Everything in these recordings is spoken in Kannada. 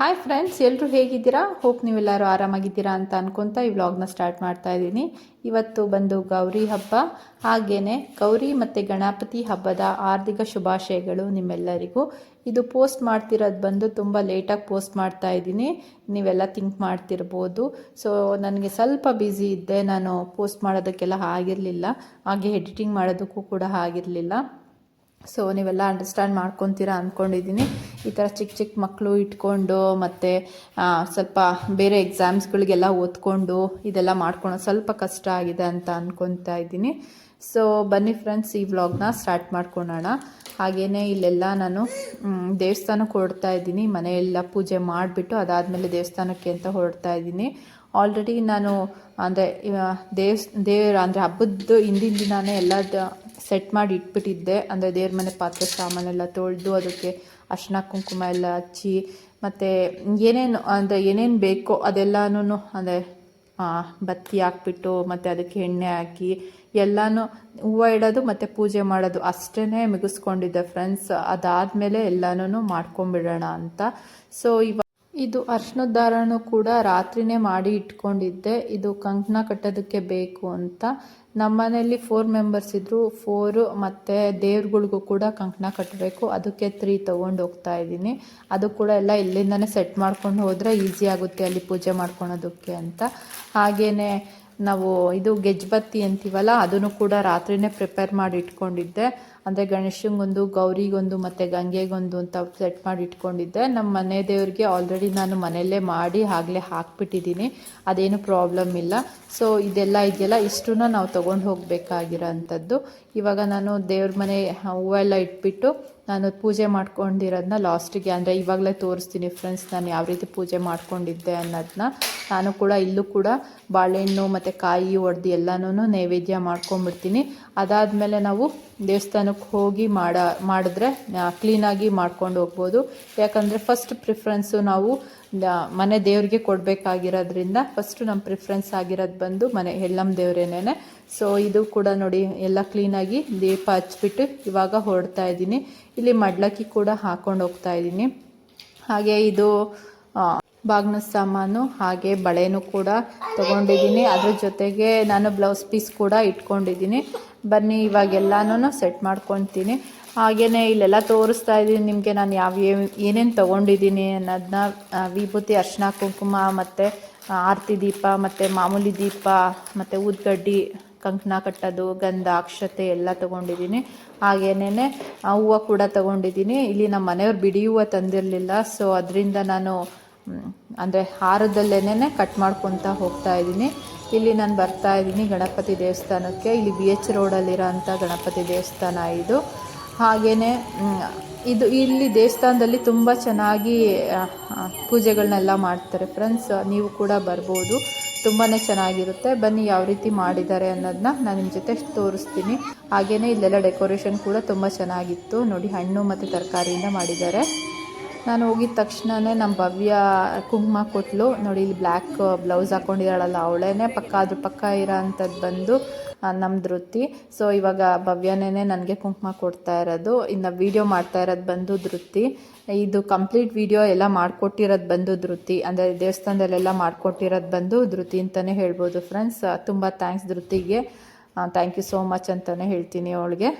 ಹಾಯ್ ಫ್ರೆಂಡ್ಸ್, ಎಲ್ಲರೂ ಹೇಗಿದ್ದೀರಾ? ಹೋಪ್ ನೀವೆಲ್ಲರೂ ಆರಾಮಾಗಿದ್ದೀರಾ ಅಂತ ಅನ್ಕೊತಾ ಈ ವ್ಲಾಗ್ನ ಸ್ಟಾರ್ಟ್ ಮಾಡ್ತಾ ಇದ್ದೀನಿ. ಇವತ್ತು ಬಂದು ಗೌರಿ ಹಬ್ಬ, ಹಾಗೆಯೇ ಗೌರಿ ಮತ್ತು ಗಣಪತಿ ಹಬ್ಬದ ಹಾರ್ದಿಕ ಶುಭಾಶಯಗಳು ನಿಮ್ಮೆಲ್ಲರಿಗೂ. ಇದು ಪೋಸ್ಟ್ ಮಾಡ್ತಿರೋದು ಬಂದು ತುಂಬ ಲೇಟಾಗಿ ಪೋಸ್ಟ್ ಮಾಡ್ತಾ ಇದ್ದೀನಿ, ನೀವೆಲ್ಲ ಥಿಂಕ್ ಮಾಡ್ತಿರ್ಬೋದು. ಸೊ ನನಗೆ ಸ್ವಲ್ಪ ಬ್ಯುಸಿ ಇದ್ದೆ, ನಾನು ಪೋಸ್ಟ್ ಮಾಡೋದಕ್ಕೆಲ್ಲ ಆಗಿರಲಿಲ್ಲ, ಹಾಗೆ ಎಡಿಟಿಂಗ್ ಮಾಡೋದಕ್ಕೂ ಕೂಡ ಆಗಿರಲಿಲ್ಲ. ಸೊ ನೀವೆಲ್ಲ ಅಂಡರ್ಸ್ಟ್ಯಾಂಡ್ ಮಾಡ್ಕೊತೀರಾ ಅಂದ್ಕೊಂಡಿದ್ದೀನಿ. ಈ ಥರ ಚಿಕ್ಕ ಚಿಕ್ಕ ಮಕ್ಕಳು ಇಟ್ಕೊಂಡು ಮತ್ತು ಸ್ವಲ್ಪ ಬೇರೆ ಎಕ್ಸಾಮ್ಸ್ಗಳಿಗೆಲ್ಲ ಓದ್ಕೊಂಡು ಇದೆಲ್ಲ ಮಾಡ್ಕೊಳೋದು ಸ್ವಲ್ಪ ಕಷ್ಟ ಆಗಿದೆ ಅಂತ ಅಂದ್ಕೊತಾ ಇದ್ದೀನಿ. ಸೊ ಬನ್ನಿ ಫ್ರೆಂಡ್ಸ್, ಈ ವ್ಲಾಗ್ನ ಸ್ಟಾರ್ಟ್ ಮಾಡ್ಕೊಳ್ಳೋಣ. ಹಾಗೆಯೇ ಇಲ್ಲೆಲ್ಲ ನಾನು ದೇವಸ್ಥಾನಕ್ಕೆ ಹೊರಡ್ತಾ ಇದ್ದೀನಿ. ಮನೆಯೆಲ್ಲ ಪೂಜೆ ಮಾಡಿಬಿಟ್ಟು ಅದಾದಮೇಲೆ ದೇವಸ್ಥಾನಕ್ಕೆ ಅಂತ ಹೊರಡ್ತಾ ಇದ್ದೀನಿ. ಆಲ್ರೆಡಿ ನಾನು ಅಂದರೆ ದೇವ್ರ ಅಂದರೆ ಹಬ್ಬದ ಹಿಂದಿನ ದಿನಾನೇ ಎಲ್ಲ ಸೆಟ್ ಮಾಡಿ ಇಟ್ಬಿಟ್ಟಿದ್ದೆ. ಅಂದರೆ ದೇವ್ರ ಮನೆ ಪಾತ್ರೆ ಸಾಮಾನೆಲ್ಲ ತೊಳೆದು ಅದಕ್ಕೆ ಅರ್ಶಿನ ಕುಂಕುಮ ಎಲ್ಲ ಹಚ್ಚಿ ಮತ್ತು ಏನೇನು ಬೇಕೋ ಅದೆಲ್ಲನೂ ಅಂದರೆ ಬತ್ತಿ ಹಾಕ್ಬಿಟ್ಟು ಮತ್ತು ಅದಕ್ಕೆ ಎಣ್ಣೆ ಹಾಕಿ ಎಲ್ಲನೂ ಹೂವು ಇಡೋದು ಮತ್ತು ಪೂಜೆ ಮಾಡೋದು ಅಷ್ಟೇ ಮುಗಿಸ್ಕೊಂಡಿದ್ದೆ ಫ್ರೆಂಡ್ಸ್. ಅದಾದಮೇಲೆ ಎಲ್ಲನೂ ಮಾಡ್ಕೊಂಬಿಡೋಣ ಅಂತ. ಸೊ ಇದು ಅರ್ಶಿನದ ದಾರನೂ ಕೂಡ ರಾತ್ರಿನೇ ಮಾಡಿ ಇಟ್ಕೊಂಡಿದ್ದೆ. ಇದು ಕಂಕಣ ಕಟ್ಟೋದಕ್ಕೆ ಬೇಕು ಅಂತ. ನಮ್ಮ ಮನೆಯಲ್ಲಿ 4 ಮೆಂಬರ್ಸ್ ಇದ್ದರು. 4 ಮತ್ತು ದೇವ್ರುಗಳಿಗೂ ಕೂಡ ಕಂಕಣ ಕಟ್ಟಬೇಕು, ಅದಕ್ಕೆ 3 ತೊಗೊಂಡು ಹೋಗ್ತಾ ಇದ್ದೀನಿ. ಅದು ಕೂಡ ಎಲ್ಲ ಇಲ್ಲಿಂದನೇ ಸೆಟ್ ಮಾಡ್ಕೊಂಡು ಹೋದರೆ ಈಸಿ ಆಗುತ್ತೆ ಅಲ್ಲಿ ಪೂಜೆ ಮಾಡ್ಕೊಳೋದಕ್ಕೆ ಅಂತ. ಹಾಗೆಯೇ ನಾವು ಇದು ಗೆಜ್ಬತ್ತಿ ಅಂತೀವಲ್ಲ, ಅದನ್ನು ಕೂಡ ರಾತ್ರಿನೇ ಪ್ರಿಪೇರ್ ಮಾಡಿ ಇಟ್ಕೊಂಡಿದ್ದೆ. ಅಂದರೆ ಗಣೇಶಂಗೊಂದು, ಗೌರಿಗೊಂದು ಮತ್ತು ಗಂಗೆಗೊಂದು ಅಂತ ಸೆಟ್ ಮಾಡಿ ಇಟ್ಕೊಂಡಿದ್ದೆ. ನಮ್ಮ ಮನೆ ದೇವ್ರಿಗೆ ಆಲ್ರೆಡಿ ನಾನು ಮನೆಯಲ್ಲೇ ಮಾಡಿ ಆಗಲೇ ಹಾಕ್ಬಿಟ್ಟಿದ್ದೀನಿ, ಅದೇನು ಪ್ರಾಬ್ಲಮ್ ಇಲ್ಲ. ಸೊ ಇದೆಲ್ಲ ಇದೆಯಲ್ಲ ಇಷ್ಟನ್ನು ನಾವು ತೊಗೊಂಡು ಹೋಗಬೇಕಾಗಿರೋ ಅಂಥದ್ದು. ಇವಾಗ ನಾನು ದೇವ್ರ ಮನೆ ಹೂವೆಲ್ಲ ಇಟ್ಬಿಟ್ಟು ನಾನು ಪೂಜೆ ಮಾಡ್ಕೊಂಡಿರೋದನ್ನ ಲಾಸ್ಟಿಗೆ ಅಂದರೆ ಇವಾಗಲೇ ತೋರಿಸ್ತೀನಿ ಫ್ರೆಂಡ್ಸ್, ನಾನು ಯಾವ ರೀತಿ ಪೂಜೆ ಮಾಡ್ಕೊಂಡಿದ್ದೆ ಅನ್ನೋದನ್ನ. ನಾನು ಕೂಡ ಇಲ್ಲೂ ಕೂಡ ಬಾಳೆಹಣ್ಣು ಮತ್ತು ಕಾಯಿ ಒಡೆದು ಎಲ್ಲನೂ ನೈವೇದ್ಯ ಮಾಡ್ಕೊಂಬಿಡ್ತೀನಿ. ಅದಾದಮೇಲೆ ನಾವು ದೇವಸ್ಥಾನಕ್ಕೆ ಹೋಗಿ ಮಾಡಿದ್ರೆ ಕ್ಲೀನಾಗಿ ಮಾಡ್ಕೊಂಡು ಹೋಗ್ಬೋದು. ಯಾಕಂದರೆ ಫಸ್ಟ್ ಪ್ರಿಫ್ರೆನ್ಸು ನಾವು ಮನೆ ದೇವ್ರಿಗೆ ಕೊಡಬೇಕಾಗಿರೋದ್ರಿಂದ ಫಸ್ಟು ನಮ್ಮ ಪ್ರಿಫ್ರೆನ್ಸ್ ಆಗಿರೋದು ಬಂದು ಮನೆ ಹೆಳ್ಳಮ್ಮ ದೇವ್ರೇನೇ. ಸೊ ಇದು ಕೂಡ ನೋಡಿ ಎಲ್ಲ ಕ್ಲೀನಾಗಿ ದೀಪ ಹಚ್ಬಿಟ್ಟು ಇವಾಗ ಹೊರಡ್ತಾ ಇದ್ದೀನಿ. ಇಲ್ಲಿ ಮಡ್ಲಕ್ಕಿ ಕೂಡ ಹಾಕ್ಕೊಂಡು ಹೋಗ್ತಾ ಇದ್ದೀನಿ. ಹಾಗೆ ಇದು ಬಾಗಿನ ಸಾಮಾನು ಹಾಗೆ ಬಳೆನೂ ಕೂಡ ತೊಗೊಂಡಿದ್ದೀನಿ. ಅದ್ರ ಜೊತೆಗೆ ನಾನು ಬ್ಲೌಸ್ ಪೀಸ್ ಕೂಡ ಇಟ್ಕೊಂಡಿದ್ದೀನಿ. ಬನ್ನಿ ಇವಾಗೆಲ್ಲನೂ ಸೆಟ್ ಮಾಡ್ಕೊತೀನಿ. ಹಾಗೆಯೇ ಇಲ್ಲೆಲ್ಲ ತೋರಿಸ್ತಾ ಇದ್ದೀನಿ ನಿಮಗೆ ನಾನು ಏನೇನು ತೊಗೊಂಡಿದ್ದೀನಿ ಅನ್ನೋದನ್ನ. ವಿಭೂತಿ, ಅರ್ಶಿನ ಕುಂಕುಮ ಮತ್ತು ಆರತಿ ದೀಪ ಮತ್ತು ಮಾಮೂಲಿ ದೀಪ ಮತ್ತು ಊದ್ಗಡ್ಡಿ, ಕಂಕಣ ಕಟ್ಟೋದು, ಗಂಧ, ಅಕ್ಷತೆ ಎಲ್ಲ ತೊಗೊಂಡಿದ್ದೀನಿ. ಹಾಗೇನೇ ಹೂವು ಕೂಡ ತೊಗೊಂಡಿದ್ದೀನಿ. ಇಲ್ಲಿ ನಮ್ಮ ಮನೆಯವ್ರು ಬಿಡಿ ಹೂವು ತಂದಿರಲಿಲ್ಲ, ಸೊ ಅದರಿಂದ ನಾನು ಅಂದರೆ ಹಾರದಲ್ಲೇನೆ ಕಟ್ ಮಾಡ್ಕೊತಾ ಹೋಗ್ತಾ ಇದ್ದೀನಿ. ಇಲ್ಲಿ ನಾನು ಬರ್ತಾ ಇದ್ದೀನಿ ಗಣಪತಿ ದೇವಸ್ಥಾನಕ್ಕೆ. ಇಲ್ಲಿ BH ರೋಡಲ್ಲಿರೋ ಅಂಥ ಗಣಪತಿ ದೇವಸ್ಥಾನ ಇದು. ಹಾಗೆಯೇ ಇಲ್ಲಿ ದೇವಸ್ಥಾನದಲ್ಲಿ ತುಂಬ ಚೆನ್ನಾಗಿ ಪೂಜೆಗಳನ್ನೆಲ್ಲ ಮಾಡ್ತಾರೆ ಫ್ರೆಂಡ್ಸ್, ನೀವು ಕೂಡ ಬರ್ಬೋದು, ತುಂಬಾ ಚೆನ್ನಾಗಿರುತ್ತೆ. ಬನ್ನಿ ಯಾವ ರೀತಿ ಮಾಡಿದ್ದಾರೆ ಅನ್ನೋದನ್ನ ನಾನು ನಿಮ್ಮ ಜೊತೆ ತೋರಿಸ್ತೀನಿ. ಹಾಗೆಯೇ ಇಲ್ಲೆಲ್ಲ ಡೆಕೋರೇಷನ್ ಕೂಡ ತುಂಬ ಚೆನ್ನಾಗಿತ್ತು ನೋಡಿ, ಹಣ್ಣು ಮತ್ತು ತರಕಾರಿಯಿಂದ ಮಾಡಿದ್ದಾರೆ. ನಾನು ಹೋಗಿದ ತಕ್ಷಣವೇ ನಮ್ಮ ಭವ್ಯ ಕುಂಕುಮ ಕೊಟ್ಟಲು ನೋಡಿ. ಇಲ್ಲಿ ಬ್ಲ್ಯಾಕ್ ಬ್ಲೌಸ್ ಹಾಕ್ಕೊಂಡಿದ್ದಾಳಲ್ಲ ಅವಳೇ ಅದ್ರ ಪಕ್ಕ ಇರೋ ಅಂಥದ್ದು ಬಂದು ನಮ್ಮ ಧೃತಿ. ಸೊ ಇವಾಗ ಭವ್ಯನೇ ನನಗೆ ಕುಂಕುಮ ಕೊಡ್ತಾ ಇರೋದು. ಇನ್ನು ವೀಡಿಯೋ ಮಾಡ್ತಾ ಇರೋದು ಬಂದು ಧೃತಿ. ಇದು ಕಂಪ್ಲೀಟ್ ವೀಡಿಯೋ ಎಲ್ಲ ಮಾಡಿಕೊಟ್ಟಿರೋದು ಬಂದು ಧೃತಿ, ಅಂದರೆ ದೇವಸ್ಥಾನದಲ್ಲೆಲ್ಲ ಮಾಡಿಕೊಟ್ಟಿರೋದು ಬಂದು ಧೃತಿ ಅಂತಲೇ ಹೇಳ್ಬೋದು ಫ್ರೆಂಡ್ಸ್. ತುಂಬ ಥ್ಯಾಂಕ್ಸ್ ಧೃತಿಗೆ, ಥ್ಯಾಂಕ್ ಯು ಸೋ ಮಚ್ ಅಂತಲೇ ಹೇಳ್ತೀನಿ ಅವಳಿಗೆ.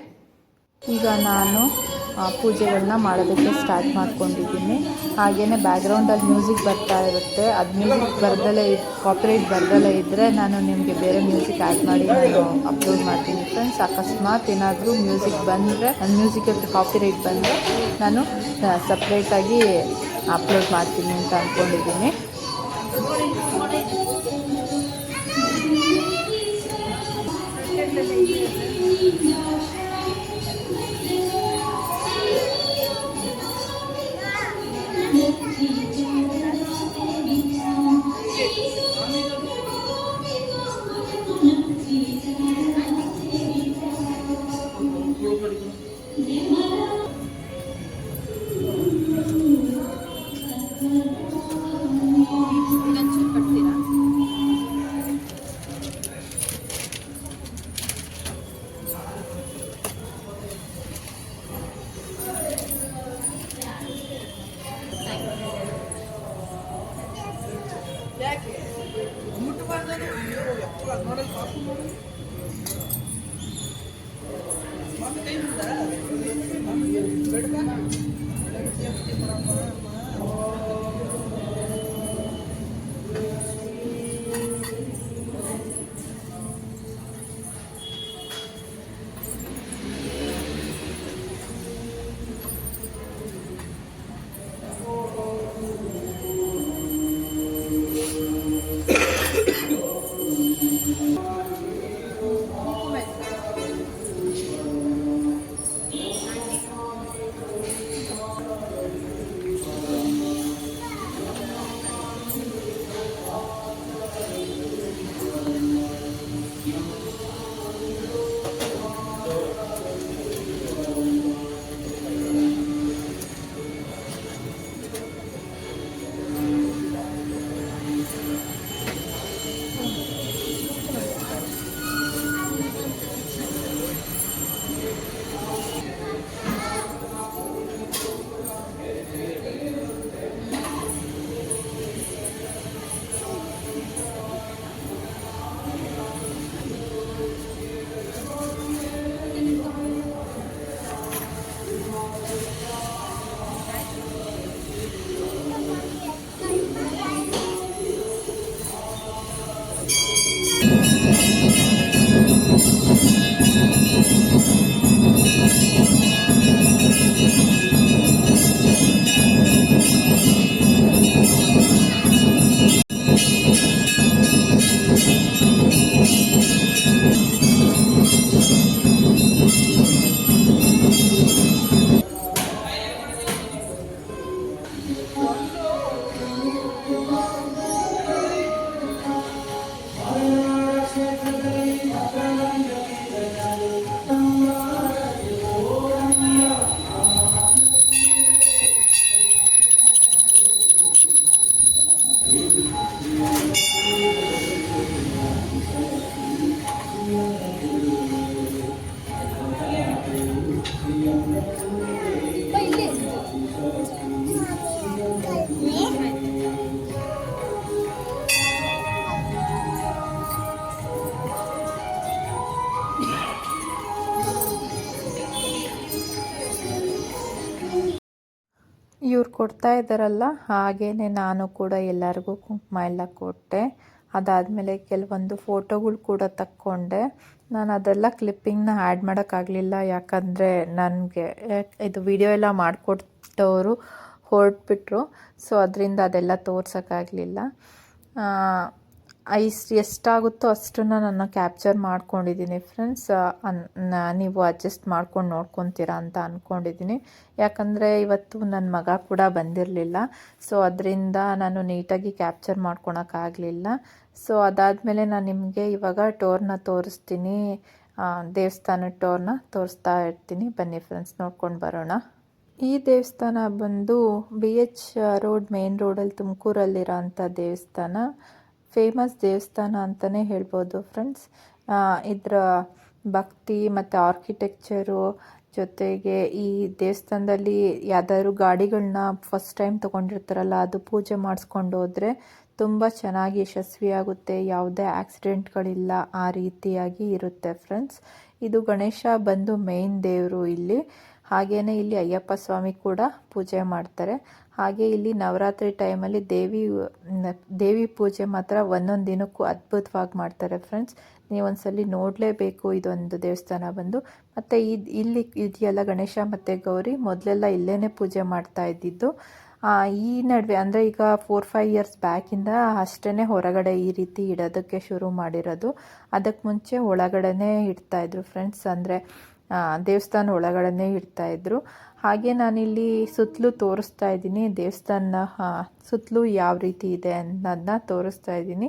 ಈಗ ನಾನು ಪೂಜೆಗಳನ್ನ ಮಾಡೋದಕ್ಕೆ ಸ್ಟಾರ್ಟ್ ಮಾಡ್ಕೊಂಡಿದ್ದೀನಿ. ಹಾಗೆಯೇ ಬ್ಯಾಕ್ಗ್ರೌಂಡಲ್ಲಿ ಮ್ಯೂಸಿಕ್ ಬರ್ತಾ ಇರುತ್ತೆ. ಅದು ಮ್ಯೂಸಿಕ್ ಬರ್ದಲೇ ಕಾಪಿರೈಟ್ ಬರ್ದಲೇ ಇದ್ದರೆ ನಾನು ನಿಮಗೆ ಬೇರೆ ಮ್ಯೂಸಿಕ್ ಆ್ಯಡ್ ಮಾಡಿ ನಾನು ಅಪ್ಲೋಡ್ ಮಾಡ್ತೀನಿ ಫ್ರೆಂಡ್ಸ್. ಅಕಸ್ಮಾತ್ ಏನಾದರೂ ಮ್ಯೂಸಿಕ್ ಬಂದರೆ, ನನ್ನ ಮ್ಯೂಸಿಕಲ್ಲಿ ಕಾಪಿರೈಟ್ ಬಂದರೆ ನಾನು ಸಪ್ರೇಟಾಗಿ ಅಪ್ಲೋಡ್ ಮಾಡ್ತೀನಿ ಅಂತ ಅಂದ್ಕೊಂಡಿದ್ದೀನಿ. ಇವ್ರು ಕೊಡ್ತಾ ಇದ್ದಾರಲ್ಲ ಹಾಗೇನೆ ನಾನು ಕೂಡ ಎಲ್ಲರಿಗೂ ಕುಂಕುಮ ಎಲ್ಲ ಕೊಟ್ಟೆ. ಅದಾದಮೇಲೆ ಕೆಲವೊಂದು ಫೋಟೋಗಳು ಕೂಡ ತಕ್ಕೊಂಡೆ. ನಾನು ಅದೆಲ್ಲ ಕ್ಲಿಪ್ಪಿಂಗ್ನ ಆ್ಯಡ್ ಮಾಡೋಕ್ಕಾಗಲಿಲ್ಲ, ಯಾಕಂದರೆ ನನಗೆ ಇದು ವಿಡಿಯೋ ಎಲ್ಲ ಮಾಡಿಕೊಟ್ಟವರು ಹೊರಟ್ಬಿಟ್ರು. ಸೊ ಅದರಿಂದ ಅದೆಲ್ಲ ತೋರ್ಸೋಕ್ಕಾಗಲಿಲ್ಲ. ಎಷ್ಟಾಗುತ್ತೋ ಅಷ್ಟನ್ನು ನಾನು ಕ್ಯಾಪ್ಚರ್ ಮಾಡ್ಕೊಂಡಿದ್ದೀನಿ ಫ್ರೆಂಡ್ಸ್. ನೀವು ಅಡ್ಜಸ್ಟ್ ಮಾಡ್ಕೊಂಡು ನೋಡ್ಕೊತೀರಾ ಅಂತ ಅಂದ್ಕೊಂಡಿದ್ದೀನಿ. ಯಾಕಂದರೆ ಇವತ್ತು ನನ್ನ ಮಗ ಕೂಡ ಬಂದಿರಲಿಲ್ಲ. ಸೊ ಅದರಿಂದ ನಾನು ನೀಟಾಗಿ ಕ್ಯಾಪ್ಚರ್ ಮಾಡ್ಕೊಳಕ್ಕಾಗಲಿಲ್ಲ. ಸೊ ಅದಾದಮೇಲೆ ನಾನು ನಿಮಗೆ ಇವಾಗ ಟೋರ್ನ ತೋರಿಸ್ತೀನಿ, ದೇವಸ್ಥಾನದ ಟೋರ್ನ ತೋರಿಸ್ತಾ ಇರ್ತೀನಿ. ಬನ್ನಿ ಫ್ರೆಂಡ್ಸ್, ನೋಡ್ಕೊಂಡು ಬರೋಣ. ಈ ದೇವಸ್ಥಾನ ಬಂದು BH ರೋಡ್ ಮೇನ್ ರೋಡಲ್ಲಿ ತುಮಕೂರಲ್ಲಿರೋ ಅಂಥ ದೇವಸ್ಥಾನ. ಫೇಮಸ್ ದೇವಸ್ಥಾನ ಅಂತಲೇ ಹೇಳ್ಬೋದು ಫ್ರೆಂಡ್ಸ್. ಇದರ ಭಕ್ತಿ ಮತ್ತು ಆರ್ಕಿಟೆಕ್ಚರು ಜೊತೆಗೆ ಈ ದೇವಸ್ಥಾನದಲ್ಲಿ ಯಾವ್ದಾದ್ರು ಗಾಡಿಗಳನ್ನ ಫಸ್ಟ್ ಟೈಮ್ ತೊಗೊಂಡಿರ್ತಾರಲ್ಲ, ಅದು ಪೂಜೆ ಮಾಡಿಸ್ಕೊಂಡು ಹೋದರೆ ತುಂಬ ಚೆನ್ನಾಗಿ ಯಶಸ್ವಿಯಾಗುತ್ತೆ, ಯಾವುದೇ ಆಕ್ಸಿಡೆಂಟ್ಗಳಿಲ್ಲ, ಆ ರೀತಿಯಾಗಿ ಇರುತ್ತೆ ಫ್ರೆಂಡ್ಸ್. ಇದು ಗಣೇಶ ಬಂದು ಮೇನ್ ದೇವರು ಇಲ್ಲಿ. ಹಾಗೆಯೇ ಇಲ್ಲಿ ಅಯ್ಯಪ್ಪ ಸ್ವಾಮಿ ಕೂಡ ಪೂಜೆ ಮಾಡ್ತಾರೆ. ಹಾಗೆ ಇಲ್ಲಿ ನವರಾತ್ರಿ ಟೈಮಲ್ಲಿ ದೇವಿ ಪೂಜೆ ಮಾತ್ರ ಒಂದೊಂದು ದಿನಕ್ಕೂ ಅದ್ಭುತವಾಗಿ ಮಾಡ್ತಾರೆ ಫ್ರೆಂಡ್ಸ್. ನೀವೊಂದ್ಸಲಿ ನೋಡಲೇಬೇಕು ಇದೊಂದು ದೇವಸ್ಥಾನ ಬಂದು. ಮತ್ತು ಇಲ್ಲಿ ಇದೆಯಲ್ಲ ಗಣೇಶ ಮತ್ತು ಗೌರಿ, ಮೊದಲೆಲ್ಲ ಇಲ್ಲೇ ಪೂಜೆ ಮಾಡ್ತಾ ಇದ್ದಿದ್ದು. ಈ ನಡುವೆ ಅಂದರೆ ಈಗ 4-5 ಇಯರ್ಸ್ ಬ್ಯಾಕಿಂದ ಅಷ್ಟೇ ಹೊರಗಡೆ ಈ ರೀತಿ ಇಡೋದಕ್ಕೆ ಶುರು ಮಾಡಿರೋದು. ಅದಕ್ಕೆ ಮುಂಚೆ ಒಳಗಡೆನೇ ಇಡ್ತಾಯಿದ್ರು ಫ್ರೆಂಡ್ಸ್, ಅಂದರೆ ದೇವಸ್ಥಾನ ಒಳಗಡೆನೇ ಇಡ್ತಾಯಿದ್ರು. ಹಾಗೆ ನಾನಿಲ್ಲಿ ಸುತ್ತಲೂ ತೋರಿಸ್ತಾ ಇದ್ದೀನಿ, ದೇವಸ್ಥಾನ ಸುತ್ತಲೂ ಯಾವ ರೀತಿ ಇದೆ ಅನ್ನೋದನ್ನ ತೋರಿಸ್ತಾ ಇದ್ದೀನಿ.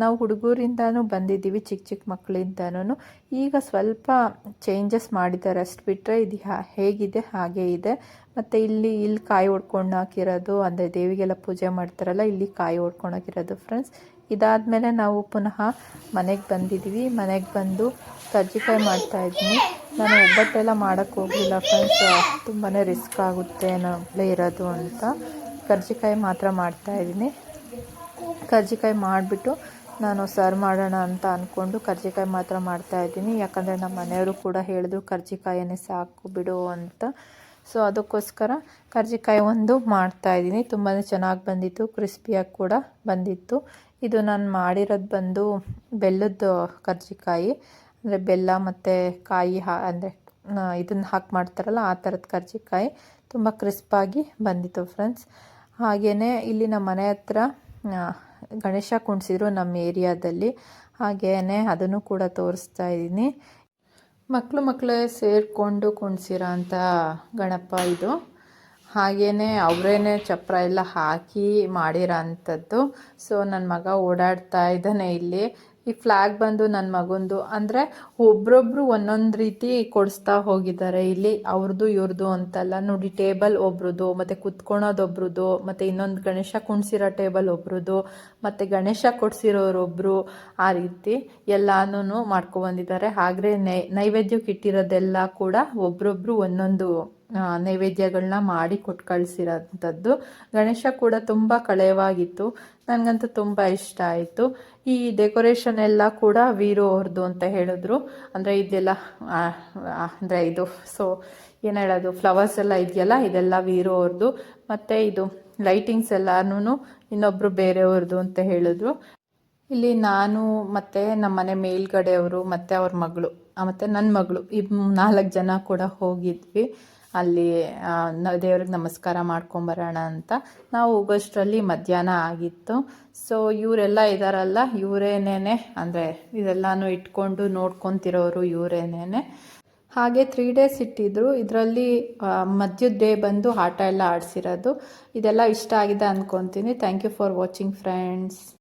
ನಾವು ಹುಡುಗರಿಂದನೂ ಬಂದಿದ್ದೀವಿ, ಚಿಕ್ಕ ಚಿಕ್ಕ ಮಕ್ಕಳಿಂದನೂ. ಈಗ ಸ್ವಲ್ಪ ಚೇಂಜಸ್ ಮಾಡಿದ್ದಾರೆ, ಅಷ್ಟು ಬಿಟ್ಟರೆ ಇದು ಹೇಗಿದೆ ಹಾಗೇ ಇದೆ. ಮತ್ತು ಇಲ್ಲಿ ಕಾಯಿ ಹೊಡ್ಕೊಂಡು ಹಾಕಿರೋದು, ಅಂದರೆ ದೇವಿಗೆಲ್ಲ ಪೂಜೆ ಮಾಡ್ತಾರಲ್ಲ, ಇಲ್ಲಿ ಕಾಯಿ ಹೊಡ್ಕೊಂಡು ಹಾಕಿರೋದು ಫ್ರೆಂಡ್ಸ್. ಇದಾದಮೇಲೆ ನಾವು ಪುನಃ ಮನೆಗೆ ಬಂದಿದ್ದೀವಿ. ಮನೆಗೆ ಬಂದು ಕಜ್ಜಿಕಾಯಿ ಮಾಡ್ತಾಯಿದ್ದೀನಿ. ನಾನು ಒಬ್ಬಟ್ಟೆಲ್ಲ ಮಾಡೋಕ್ಕೆ ಹೋಗಲಿಲ್ಲ ಫ್ರೆಂಡ್ಸ್, ತುಂಬಾ ರಿಸ್ಕ್ ಆಗುತ್ತೆ ನಾವೇ ಇರೋದು ಅಂತ ಕರ್ಜಿಕಾಯಿ ಮಾತ್ರ ಮಾಡ್ತಾಯಿದ್ದೀನಿ. ಕರ್ಜಿಕಾಯಿ ಮಾಡಿಬಿಟ್ಟು ನಾನು ಸರ್ವ್ ಮಾಡೋಣ ಅಂತ ಅಂದ್ಕೊಂಡು ಕರ್ಜಿಕಾಯಿ ಮಾತ್ರ ಮಾಡ್ತಾಯಿದ್ದೀನಿ. ಯಾಕಂದರೆ ನಮ್ಮ ಮನೆಯವರು ಕೂಡ ಹೇಳಿದ್ರು ಕರ್ಜಿಕಾಯನ್ನೇ ಸಾಕು ಬಿಡು ಅಂತ. ಸೊ ಅದಕ್ಕೋಸ್ಕರ ಕರ್ಜಿಕಾಯಿ ಒಂದು ಮಾಡ್ತಾಯಿದ್ದೀನಿ. ತುಂಬಾ ಚೆನ್ನಾಗಿ ಬಂದಿತ್ತು, ಕ್ರಿಸ್ಪಿಯಾಗಿ ಕೂಡ ಬಂದಿತ್ತು. ಇದು ನಾನು ಮಾಡಿರೋದು ಬಂದು ಬೆಲ್ಲದ ಕರ್ಜಿಕಾಯಿ, ಅಂದರೆ ಬೆಲ್ಲ ಮತ್ತು ಕಾಯಿ ಅಂದರೆ ಇದನ್ನು ಹಾಕಿ ಮಾಡ್ತಾರಲ್ಲ ಆ ಥರದ ಕರ್ಜಿಕಾಯಿ. ತುಂಬ ಕ್ರಿಸ್ಪಾಗಿ ಬಂದಿತ್ತು ಫ್ರೆಂಡ್ಸ್. ಹಾಗೆಯೇ ಇಲ್ಲಿ ನಮ್ಮ ಮನೆ ಹತ್ರ ಗಣೇಶ ಕುಣಿಸಿದ್ರು ನಮ್ಮ ಏರಿಯಾದಲ್ಲಿ. ಹಾಗೆಯೇ ಅದನ್ನು ಕೂಡ ತೋರಿಸ್ತಾ ಇದ್ದೀನಿ. ಮಕ್ಕಳೇ ಸೇರಿಕೊಂಡು ಕುಣಿಸಿರೋ ಅಂಥ ಗಣಪ ಇದು. ಹಾಗೆಯೇ ಅವರೇನೆ ಚಪ್ರ ಎಲ್ಲ ಹಾಕಿ ಮಾಡಿರೋ ಅಂಥದ್ದು. ಸೊ ನನ್ನ ಮಗ ಓಡಾಡ್ತಾ ಇದ್ದಾನೆ ಇಲ್ಲಿ. ಈ ಫ್ಲ್ಯಾಗ್ ಬಂದು ನನ್ನ ಮಗಂದು, ಅಂದರೆ ಒಬ್ರೊಬ್ರು ಒಂದೊಂದು ರೀತಿ ಕೊಡಿಸ್ತಾ ಹೋಗಿದ್ದಾರೆ ಇಲ್ಲಿ. ಅವ್ರದ್ದು ಇವ್ರದ್ದು ಅಂತಲ್ಲ ನೋಡಿ, ಟೇಬಲ್ ಒಬ್ರದ್ದು, ಮತ್ತು ಕುತ್ಕೊಳೋದು ಒಬ್ರದ್ದು, ಮತ್ತು ಇನ್ನೊಂದು ಗಣೇಶ ಕುಣಿಸಿರೋ ಟೇಬಲ್ ಒಬ್ರದ್ದು, ಮತ್ತು ಗಣೇಶ ಕೊಡಿಸಿರೋರೊಬ್ಬರು, ಆ ರೀತಿ ಎಲ್ಲನೂ ಮಾಡ್ಕೊಬಂದಿದ್ದಾರೆ. ಹಾಗೆ ನೈವೇದ್ಯಕ್ಕೆ ಇಟ್ಟಿರೋದೆಲ್ಲ ಕೂಡ ಒಬ್ರೊಬ್ರು ಒಂದೊಂದು ನೈವೇದ್ಯಗಳನ್ನ ಮಾಡಿ ಕೊಟ್ಟು ಕಳಿಸಿರೋಂಥದ್ದು. ಗಣೇಶ ಕೂಡ ತುಂಬ ಕಳೆವಾಗಿತ್ತು, ನನಗಂತೂ ತುಂಬ ಇಷ್ಟ ಆಯಿತು. ಈ ಡೆಕೋರೇಷನ್ ಎಲ್ಲ ಕೂಡ ವೀರು ಅವ್ರದ್ದು ಅಂತ ಹೇಳಿದ್ರು. ಅಂದರೆ ಇದೆಲ್ಲ ಅಂದರೆ ಇದು ಏನು ಹೇಳೋದು, ಫ್ಲವರ್ಸ್ ಎಲ್ಲ ಇದೆಯಲ್ಲ, ಇದೆಲ್ಲ ವೀರು ಅವ್ರದ್ದು. ಮತ್ತು ಇದು ಲೈಟಿಂಗ್ಸ್ ಎಲ್ಲನೂ ಇನ್ನೊಬ್ಬರು ಬೇರೆಯವ್ರದ್ದು ಅಂತ ಹೇಳಿದ್ರು. ಇಲ್ಲಿ ನಾನು ಮತ್ತು ನಮ್ಮ ಮನೆ ಮೇಲ್ಗಡೆಯವರು ಮತ್ತು ಅವ್ರ ಮಗಳು ಮತ್ತು ನನ್ನ ಮಗಳು, ಈ 4 ಜನ ಕೂಡ ಹೋಗಿದ್ವಿ ಅಲ್ಲಿ ದೇವ್ರಿಗೆ ನಮಸ್ಕಾರ ಮಾಡ್ಕೊಂಬರೋಣ ಅಂತ. ನಾವು ಹೋಗೋಷ್ಟರಲ್ಲಿ ಮಧ್ಯಾಹ್ನ ಆಗಿತ್ತು. ಸೊ ಇವರೆಲ್ಲ ಇದ್ದಾರಲ್ಲ, ಇವರೇನೇ ಅಂದರೆ ಇದೆಲ್ಲನೂ ಇಟ್ಕೊಂಡು ನೋಡ್ಕೊತಿರೋರು ಇವರೇನೇ. ಹಾಗೆ 3 days ಇಟ್ಟಿದ್ರು. ಇದರಲ್ಲಿ ಮಧ್ಯದ ಡೇ ಬಂದು ಆಟ ಎಲ್ಲ ಆಡಿಸಿರೋದು. ಇದೆಲ್ಲ ಇಷ್ಟ ಆಗಿದೆ ಅಂದ್ಕೊತೀನಿ. Thank you for watching friends.